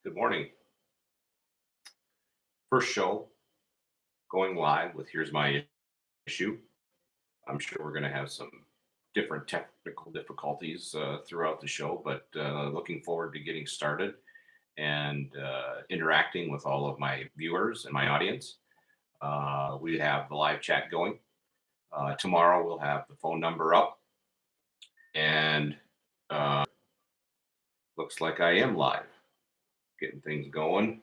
Good morning. First show going live with Here's My Issue. I'm sure we're going to have some different technical difficulties throughout the show, but looking forward to getting started and interacting with all of my viewers and my audience. We have the live chat going. Tomorrow we'll have the phone number up, and uh, looks like I am live, getting things going.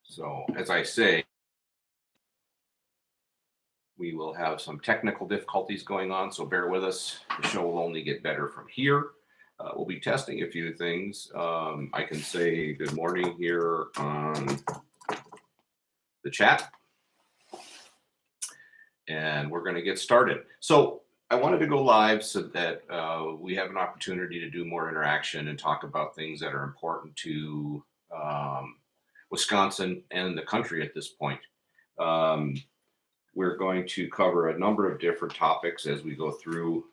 So, as I say, we will have some technical difficulties going on, so bear with us. The show will only get better from here. We'll be testing a few things. I can say good morning here on the chat, and we're going to get started. So I wanted to go live so that we have an opportunity to do more interaction and talk about things that are important to Wisconsin and the country at this point. We're going to cover a number of different topics as we go through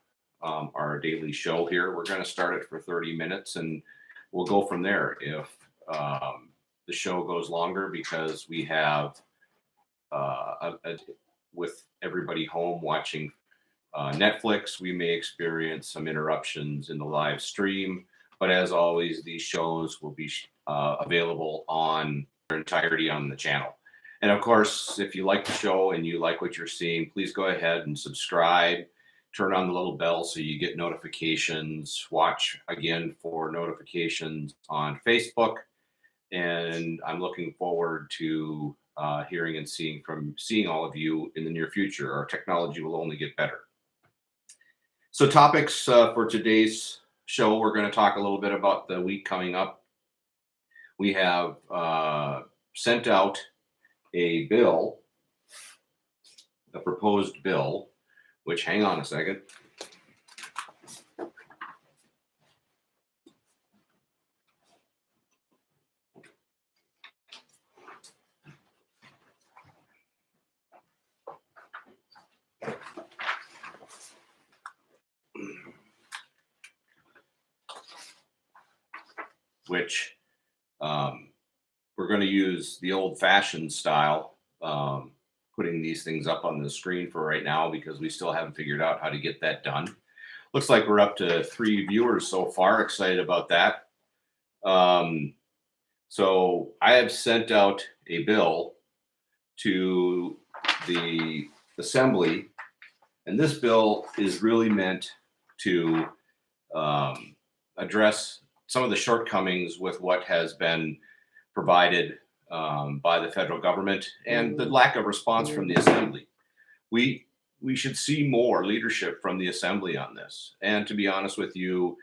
our daily show here. We're going to start it for 30 minutes and we'll go from there. If the show goes longer because we have, with everybody home watching Netflix, we may experience some interruptions in the live stream. But as always, these shows will be available on their entirety on the channel. And of course, if you like the show and you like what you're seeing, please go ahead and subscribe, turn on the little bell so you get notifications, watch again for notifications on Facebook. And I'm looking forward to hearing and seeing all of you in the near future. Our technology will only get better. So topics for today's show, we're going to talk a little bit about the week coming up. We have sent out a proposed bill, which, hang on a second. Which we're going to use the old-fashioned style, putting these things up on the screen for right now because we still haven't figured out how to get that done. Looks like we're up to 3 viewers so far. Excited about that. So I have sent out a bill to the Assembly, and this bill is really meant to address some of the shortcomings with what has been provided by the federal government and the lack of response from the Assembly. We should see more leadership from the Assembly on this. And to be honest with you,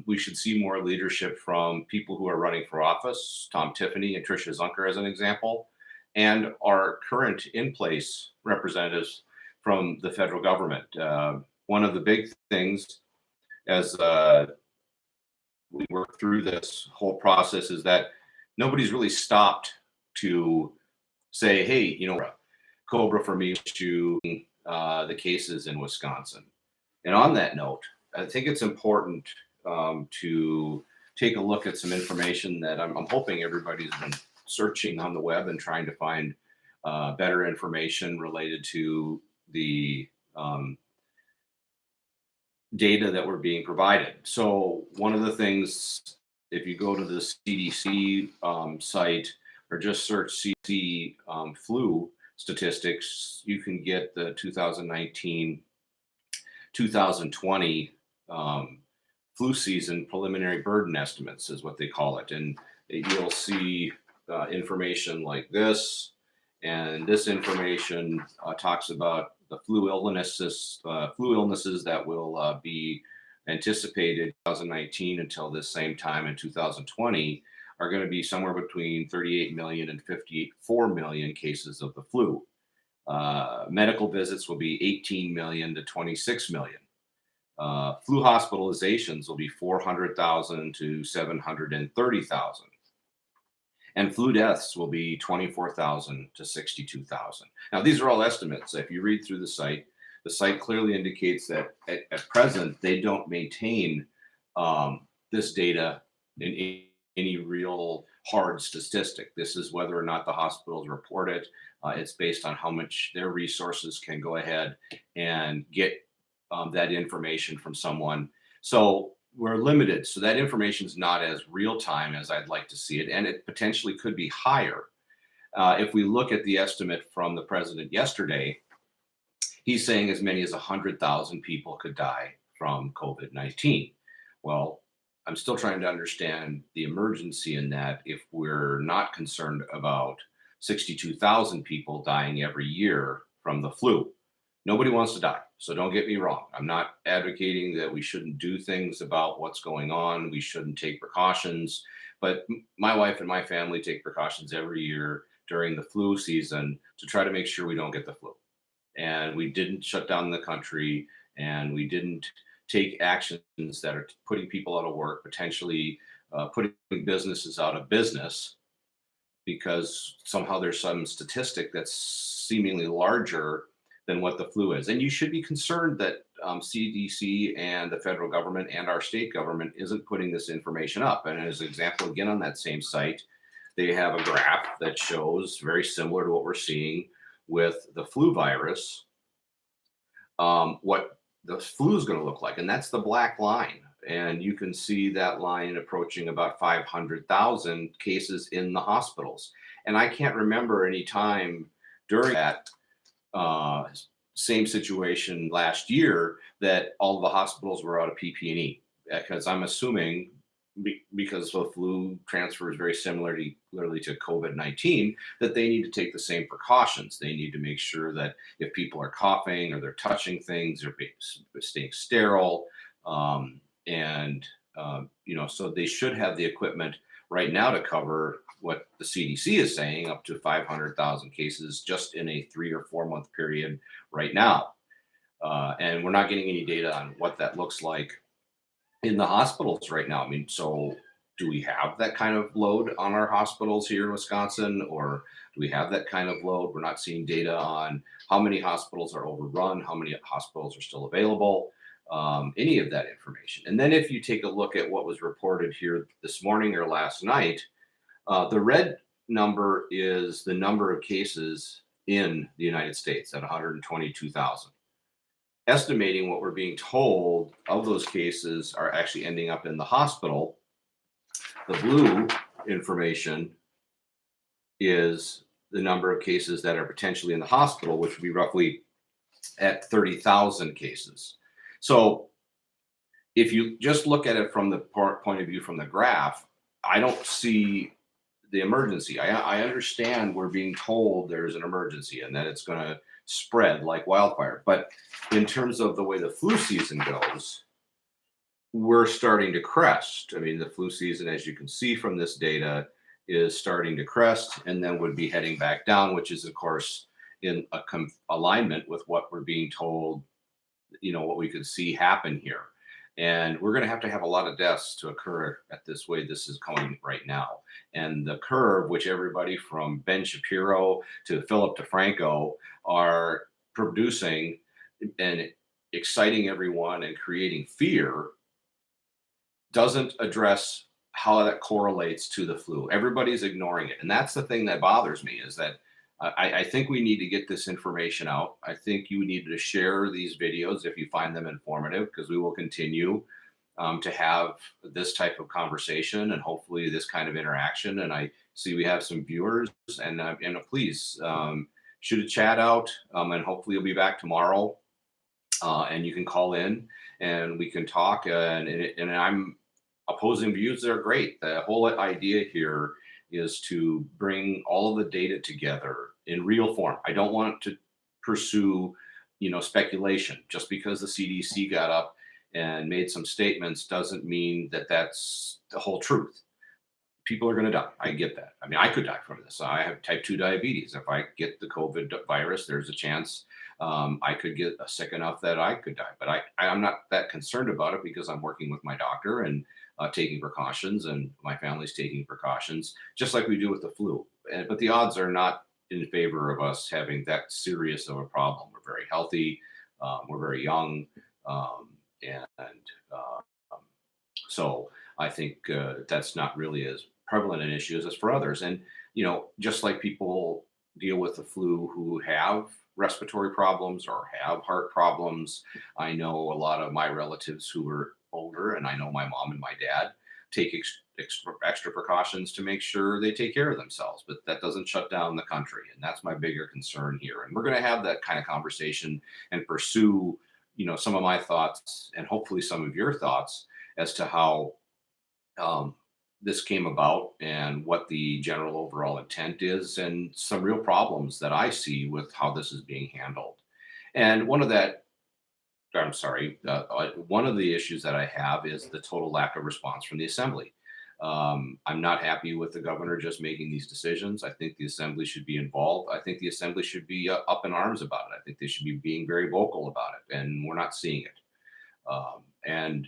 we should see more leadership from people who are running for office, Tom Tiffany and Tricia Zunker as an example, and our current in-place representatives from the federal government. One of the big things as we work through this whole process is that nobody's really stopped to say, hey, Cobra for me to the cases in Wisconsin. And on that note, I think it's important to take a look at some information that I'm hoping everybody's been searching on the web and trying to find better information related to the data that were being provided. So one of the things, if you go to the CDC site or just search CDC flu statistics, you can get the 2019, 2020 flu season preliminary burden estimates is what they call it. And you'll see information like this. And this information talks about the flu illnesses that will be anticipated 2019 until this same time in 2020 are going to be somewhere between 38 million and 54 million cases of the flu. Medical visits will be 18 million to 26 million. Flu hospitalizations will be 400,000 to 730,000. And flu deaths will be 24,000 to 62,000. Now, these are all estimates. If you read through the site, The site clearly indicates that at present they don't maintain this data in any real hard statistic. This is whether or not the hospitals report it. It's based on how much their resources can go ahead and get that information from someone. So we're limited. So that information is not as real time as I'd like to see it, and it potentially could be higher. If we look at the estimate from the president yesterday, he's saying as many as 100,000 people could die from COVID-19. Well, I'm still trying to understand the emergency in that if we're not concerned about 62,000 people dying every year from the flu. Nobody wants to die. So don't get me wrong. I'm not advocating that we shouldn't do things about what's going on. We shouldn't take precautions. But my wife and my family take precautions every year during the flu season to try to make sure we don't get the flu. And we didn't shut down the country, and we didn't take actions that are putting people out of work, potentially putting businesses out of business, because somehow there's some statistic that's seemingly larger than what the flu is. And you should be concerned that CDC and the federal government and our state government isn't putting this information up. And as an example, again, on that same site, they have a graph that shows very similar to what we're seeing with the flu virus, what the flu is going to look like. And that's the black line. And you can see that line approaching about 500,000 cases in the hospitals. And I can't remember any time during that same situation last year that all of the hospitals were out of PPE, because I'm assuming because the flu transfers very similarly to COVID-19, that they need to take the same precautions. They need to make sure that if people are coughing or they're touching things, they're staying sterile. So they should have the equipment right now to cover what the CDC is saying, up to 500,000 cases just in a 3 or 4 month period right now. And we're not getting any data on what that looks like in the hospitals right now. I mean, so do we have that kind of load on our hospitals here in Wisconsin, or do we have that kind of load? We're not seeing data on how many hospitals are overrun, how many hospitals are still available, any of that information. And then if you take a look at what was reported here this morning or last night, the red number is the number of cases in the United States at 122,000. Estimating what we're being told of those cases are actually ending up in the hospital. The blue information is the number of cases that are potentially in the hospital, which would be roughly at 30,000 cases. So if you just look at it from the point of view from the graph, I don't see the emergency. I understand we're being told there's an emergency and that it's going to spread like wildfire. But in terms of the way the flu season goes, we're starting to crest. I mean, the flu season, as you can see from this data, is starting to crest and then would be heading back down, which is, of course, in alignment with what we're being told, what we could see happen here. And we're going to have a lot of deaths to occur at this way this is going right now. And the curve, which everybody from Ben Shapiro to Philip DeFranco are producing and exciting everyone and creating fear, doesn't address how that correlates to the flu. Everybody's ignoring it. And that's the thing that bothers me, is that I think we need to get this information out. I think you need to share these videos if you find them informative, because we will continue to have this type of conversation and hopefully this kind of interaction. And I see we have some viewers, and please shoot a chat out, and hopefully you'll be back tomorrow, and you can call in and we can talk. And I'm opposing views that are great. The whole idea here is to bring all of the data together in real form. I don't want to pursue, speculation. Just because the CDC got up and made some statements doesn't mean that that's the whole truth. People are going to die. I get that. I mean, I could die from this. I have type 2 diabetes. If I get the COVID virus, there's a chance I could get sick enough that I could die. But I'm not that concerned about it, because I'm working with my doctor and taking precautions, and my family's taking precautions, just like we do with the flu. But the odds are not in favor of us having that serious of a problem. We're very healthy. We're very young, and uh, so I think that's not really as prevalent an issue as for others. And, just like people deal with the flu who have respiratory problems or have heart problems, I know a lot of my relatives who are older, and I know my mom and my dad take extra precautions to make sure they take care of themselves. But that doesn't shut down the country. And that's my bigger concern here. And we're going to have that kind of conversation and pursue, some of my thoughts and hopefully some of your thoughts as to how um, this came about and what the general overall intent is, and some real problems that I see with how this is being handled. And one of the issues that I have is the total lack of response from the assembly. I'm not happy with the governor just making these decisions. I think the assembly should be involved. I think the assembly should be up in arms about it. I think they should be being very vocal about it, and we're not seeing it. And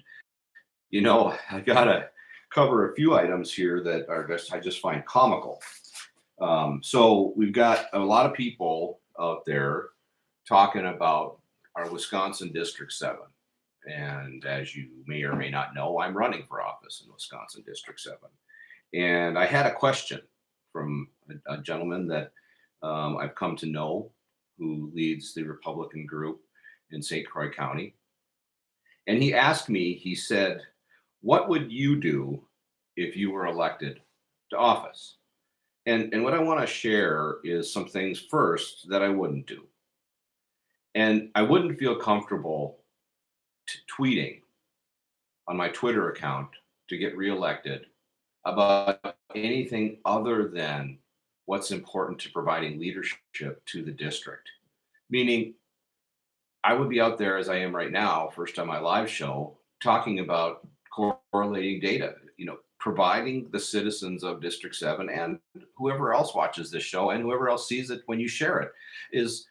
I gotta cover a few items here that I just find comical. So we've got a lot of people out there talking about our Wisconsin District 7. And as you may or may not know, I'm running for office in Wisconsin District 7. And I had a question from a gentleman that I've come to know who leads the Republican group in St. Croix County. And he asked me, he said, "What would you do if you were elected to office?" And what I want to share is some things first that I wouldn't do. And I wouldn't feel comfortable tweeting on my Twitter account to get reelected about anything other than what's important to providing leadership to the district. Meaning, I would be out there as I am right now, first on my live show, talking about correlating data, providing the citizens of District 7 and whoever else watches this show and whoever else sees it when you share it is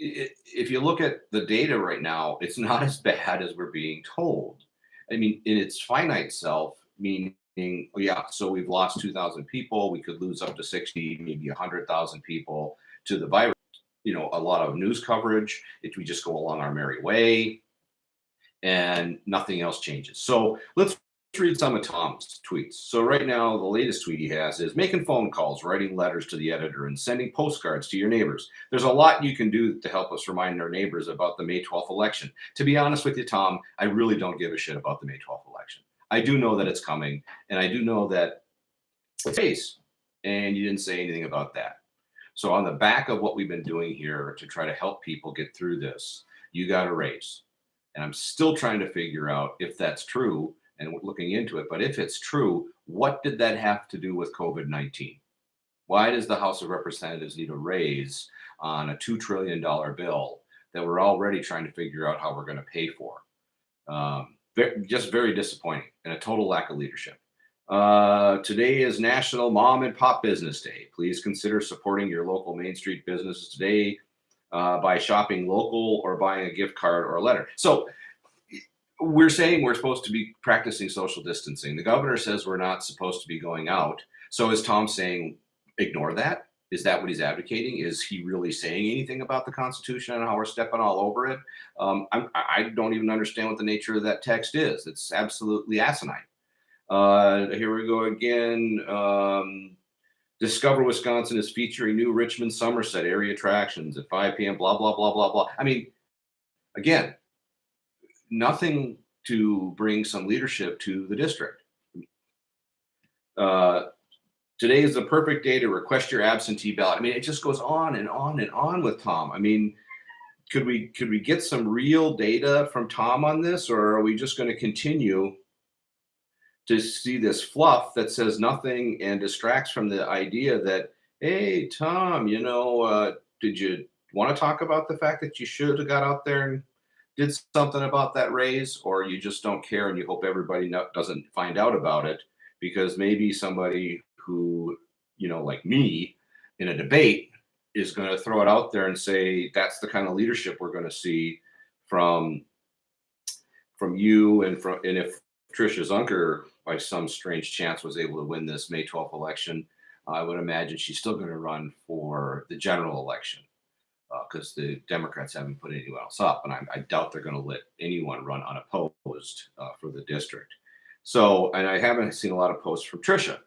if you look at the data right now, it's not as bad as we're being told. I mean, in its finite self, meaning, oh, yeah, so we've lost 2,000 people, we could lose up to 60, maybe 100,000 people to the virus. A lot of news coverage, if we just go along our merry way and nothing else changes. So let's read some of Tom's tweets. So right now, the latest tweet he has is making phone calls, writing letters to the editor, and sending postcards to your neighbors. There's a lot you can do to help us remind our neighbors about the May 12th election. To be honest with you, Tom, I really don't give a shit about the May 12th election. I do know that it's coming, and I do know that it's face, and you didn't say anything about that. So on the back of what we've been doing here to try to help people get through this, you got a raise. And I'm still trying to figure out if that's true and looking into it. But if it's true, what did that have to do with COVID-19? Why does the House of Representatives need a raise on a $2 trillion bill that we're already trying to figure out how we're going to pay for? Just very disappointing and a total lack of leadership. Today is National Mom and Pop Business Day. Please consider supporting your local Main Street businesses today by shopping local or buying a gift card or a letter. So we're saying we're supposed to be practicing social distancing. The governor says we're not supposed to be going out. So is Tom saying ignore that? Is that what he's advocating? Is he really saying anything about the Constitution and how we're stepping all over it? I don't even understand what the nature of that text is. It's absolutely asinine. Here we go again. Discover Wisconsin is featuring new Richmond Somerset area attractions at 5 p.m. Blah, blah, blah, blah, blah. I mean, again, nothing to bring some leadership to the district. Today is the perfect day to request your absentee ballot. I mean, it just goes on and on and on with Tom. I mean, could we get some real data from Tom on this, or are we just going to continue to see this fluff that says nothing and distracts from the idea that, hey, Tom, did you want to talk about the fact that you should have got out there and did something about that raise, or you just don't care and you hope everybody doesn't find out about it because maybe somebody who, like me in a debate is going to throw it out there and say, that's the kind of leadership we're going to see from you and if Tricia Zunker, by some strange chance, was able to win this May 12th election, I would imagine she's still going to run for the general election. because the Democrats haven't put anyone else up, and I doubt they're going to let anyone run unopposed for the district. So, and I haven't seen a lot of posts from Tricia.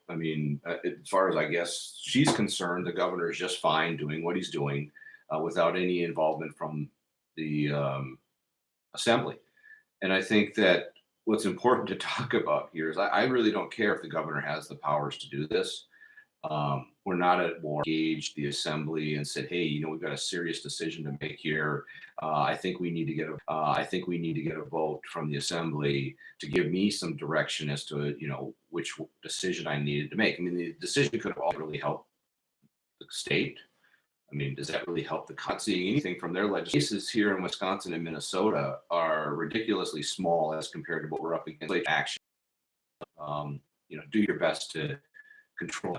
I mean, as far as I guess she's concerned, the governor is just fine doing what he's doing without any involvement from the assembly. And I think that what's important to talk about here is I really don't care if the governor has the powers to do this. We're not at war. Engaged the assembly and said, "Hey, we've got a serious decision to make here. I think we need to get a vote from the assembly to give me some direction as to which decision I needed to make." I mean, the decision could have all really helped the state. I mean, does that really help the not seeing anything from their legislation? Cases here in Wisconsin and Minnesota are ridiculously small as compared to what we're up against. Action. Do your best to control